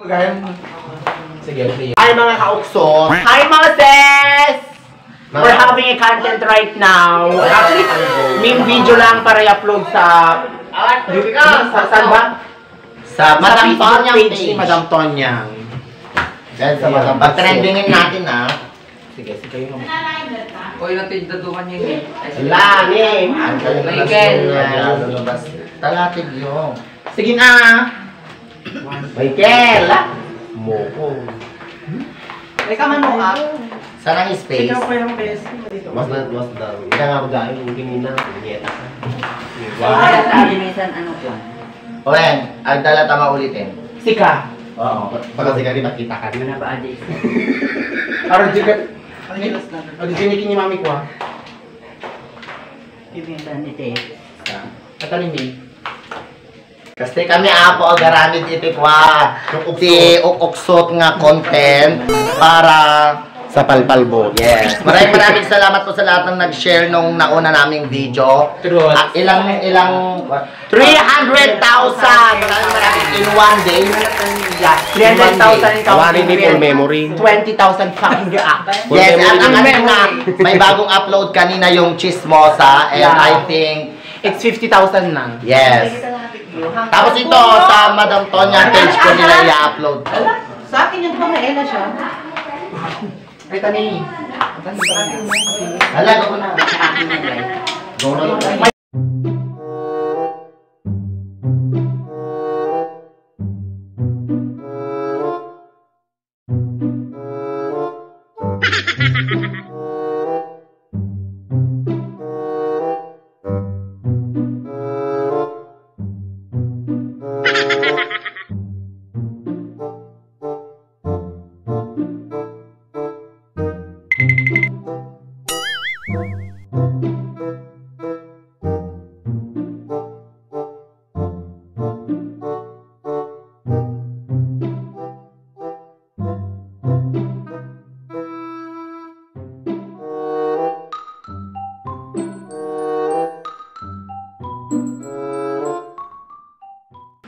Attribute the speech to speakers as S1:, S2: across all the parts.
S1: Sige, sige.
S2: Hi mga kauksot! Hi mga sis! We're having a content right now. Actually, main video lang para i-upload sa... Saan ba?
S3: Sa Madam Tonyang
S2: page ni Madam Tonyang.
S3: Yan sa Madam. Pag-trendingin natin ha.
S1: Sige, sige yung...
S4: Uy, natin dadukan yun eh.
S2: Langin!
S4: Michael!
S3: Talatig yung.
S2: Sige na! Michael!
S3: Moko.
S4: Ay, kamano ka?
S3: Saan ang space?
S4: Ikaw pa yung best.
S1: Mas dami. Kaya nga ako dahil yung kinina.
S4: Wow. Sabi minsan, ano po?
S3: O yan, agdala tama ulitin.
S2: Sika!
S1: Oo. Pagka sige rin makita ka rin.
S4: Ano ba, Adi?
S2: Aro jikat. Ano jinikin ni mami ko ha?
S4: Ibintan ni Te.
S2: Katanin ni.
S3: Kasi kami apo agaramid ipikwa. Ti uksot nga content para
S1: Sa palpalbo.
S3: yes. Maraming salamat po sa lahat ng nag-share nung nauna naming video.
S2: Truth.
S3: Ilang 300,000. Maraming in one day.
S2: Yeah, 300,000 in
S1: Awari ni full memory.
S2: 20,000 fucking react.
S3: Yes, ang kanina, may bagong upload kanina yung Chismosa and
S2: Yeah.
S3: I think
S2: It's 50,000 na.
S3: yes. Tapos ito sa Madam Tonya page ko nila i-upload.
S4: Sa akin yung pamaela siya.
S2: Ay, tani.
S3: Hala, go na. Go na.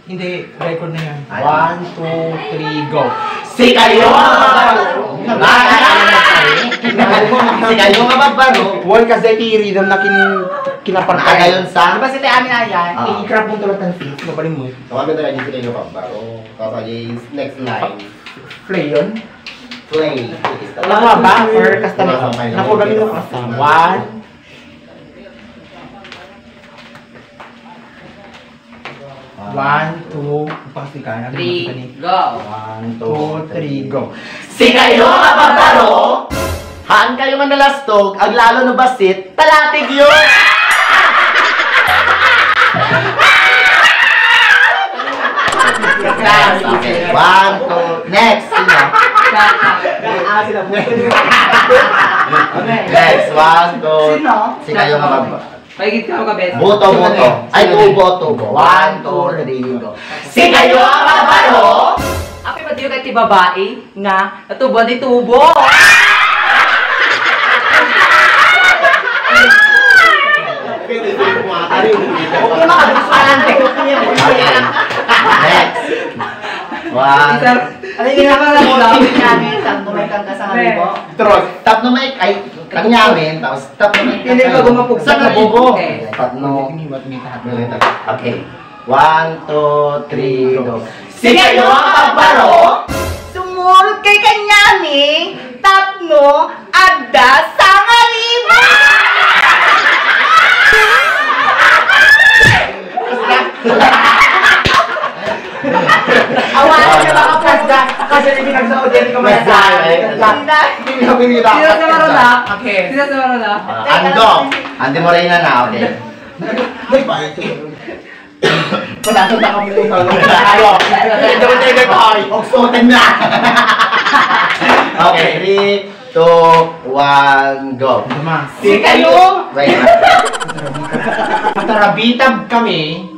S2: Hindi, record na yan. 1,
S3: Ay.
S2: 2, 3, go.
S3: Si kayo! Si kayo nga magbaro.
S2: One kasi tiri na kinapartay.
S3: Nakagayon sa...
S4: Diba si Te Amin Ayan?
S2: I-crap mo tulad ng face. Mabalin mo.
S1: Kami na lang yung pabaro. Kasi next line.
S2: Play yun.
S3: Play.
S2: Tama ba? Or kasta na? Naku, galing mo kasta. 1. 1, 2, pakasikan.
S4: 3, go!
S2: 1, 2, 3, go.
S3: Si kayo mapaparo, haan kayo nga nalastog, aglalo no basit, talatig yun! Okay, 1, 2, next! Sino? Next, 1, 2,
S4: Sino?
S3: si kayo mapaparo.
S4: Pagigit ka mga best.
S3: Buto. Ay, tubo. 1, 2, 3, go. Si kayo mapaparo,
S4: Api ba diyo kay ti babae nga natubo ni tubo?
S2: Okay, makadagsalan tayo.
S3: next. 1,
S4: Ano yung ginagawa lang namin? Tanto may kang kasangan mo?
S3: Trot. Tap na mic ay kanyamin, tapos tap na mic.
S4: Hindi ko gumapog
S3: sa
S4: sa
S3: kabugo.
S4: Okay.
S3: Tatlo. Okay. 1, 2, 3, go. Si kayo ang pagbaro,
S4: Sumurot kay kanyami, tatlo, agda, sangalima!
S2: Awalan niyo mga presda. Kasi hindi nagsaod din ko may
S4: Sino sa marula?
S2: Okay.
S4: Sino sa marula?
S3: Ando. Andi mo rin na, okay.
S2: Wala ko na kami ng tayo. Hindi ko tayo nag-ay.
S3: Oksotin na. Okay, 3, 2, 1, go.
S2: Si kayo.
S3: Wait.
S2: Matarabitab kami.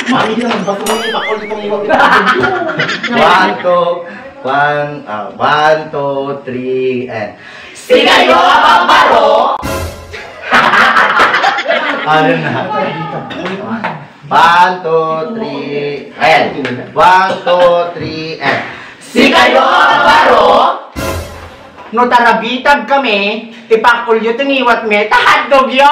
S2: Mami lang, baso mo ipakulit kong iwag.
S3: 1, 2, 3, and... Si kayo ang pagbaro! Ano na? 1, 2, 3, and 1, 2, 3, and
S2: Si kayo baro, no tarabitag kami, ipakul yu tingiwat me, tahadog yun!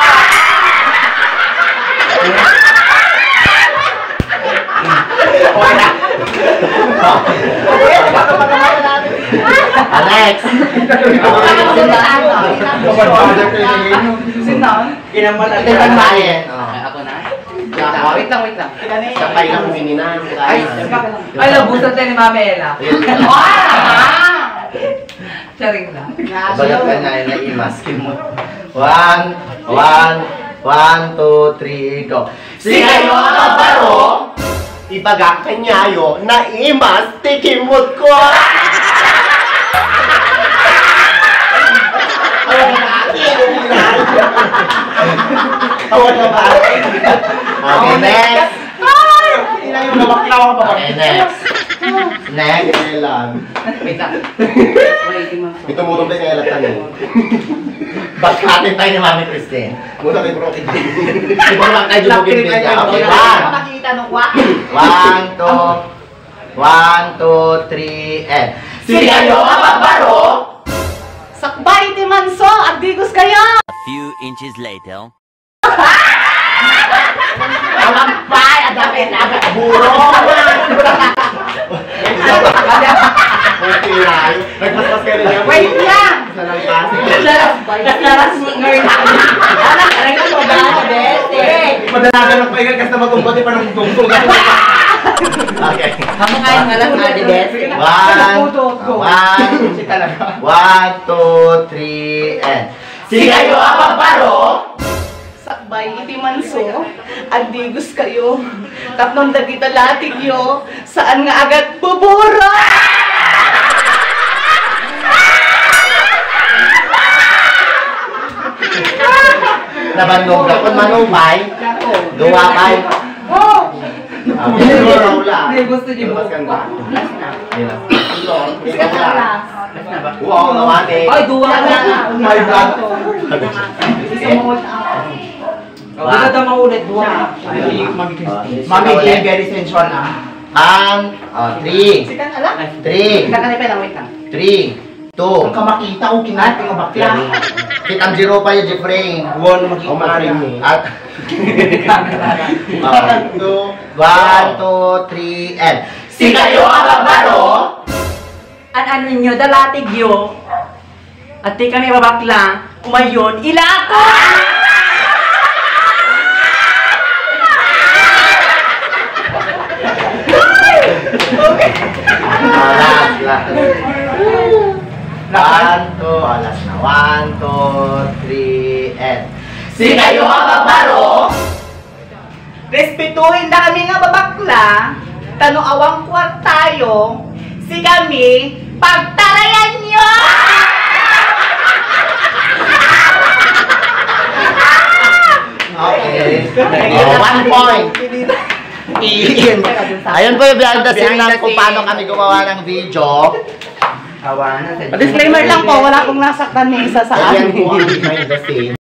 S2: Okay na.
S3: Next.
S4: Kinaman
S3: Ito yung bayan.
S4: Ako na? Wait lang.
S1: Sakay lang minina.
S4: Ay, nabusan tayo ni Mama Ella. Charing lang.
S3: Bagat ka na yung naimaskin mo. 1, 2, 3, go.
S1: Si kayo baro, ibagak kanyayo na imas tikimot ko.
S3: Okay, next.
S1: Ilang yung nabaklaw pa ba?
S3: Okay, next. Next.
S4: Wait lang.
S1: Ito mo itong tayo ngalatan mo.
S3: Bagkatin tayo ni Mami Christine.
S1: Muna tayo bro.
S3: Iba lang tayo jumugin din niya. Okay,
S4: Makikita nung kwa.
S3: 1, 2, 3, and
S2: Si kayo baro,
S4: Sakbay ti Manso, agdigos kayo!
S5: A few inches later.
S2: ang ampay, adapin na, buro!
S1: Okay na. Nagpaspas ka rin yan.
S2: Wait lang!
S1: Sa lang kasi.
S2: Laras mo ngayon. Anak, aray ka mo ba? Bete!
S1: Madalagan ng pahingan kasi na magumpati pa ng tungtong.
S3: okay.
S4: Kamu kayo ngalan nga di Bete.
S3: 1, 2, 3, and
S2: Si kayo baro,
S6: Sakbay iti Manso, agdigos kayo. Tapnon dagita latig yo, saan nga agad bubura?
S3: Nabanog ka kung manupay. Duwa kay.
S4: Hindi gusto niyo mo.
S3: Wow, nawate.
S4: Ay, duwa na.
S3: My God.
S4: Gusto na maulit, duwa.
S2: Mami, very sensual na.
S3: 3, 3,
S4: Kakanipin lang, wait lang.
S3: 3, 2.
S2: Kung ka makita ko, kinating ang bakla.
S3: Kitang 0 pa yung Jeffrey.
S1: Buwan mo makikita mo.
S3: At 1, 2, 3, and
S2: Si kayo baro,
S4: Ano nyo, dalatig yo. At di kami babakla, kumayon, ilako!
S3: Last. 1, 2, alas na. 1, 2, 3, and
S2: si kayo baro,
S6: Respetuhin na kami nga babakla, tano awang kwartayo, si kami, pagtarayan nyo!
S3: okay. 1 point. Ayun po yung behind the scene lang kung paano kami gumawa ng video.
S2: Hawanan.
S6: Disclaimer lang po, wala pong nasaktan ni isa sa
S1: Ayan
S6: amin.
S1: po ang behind the scene.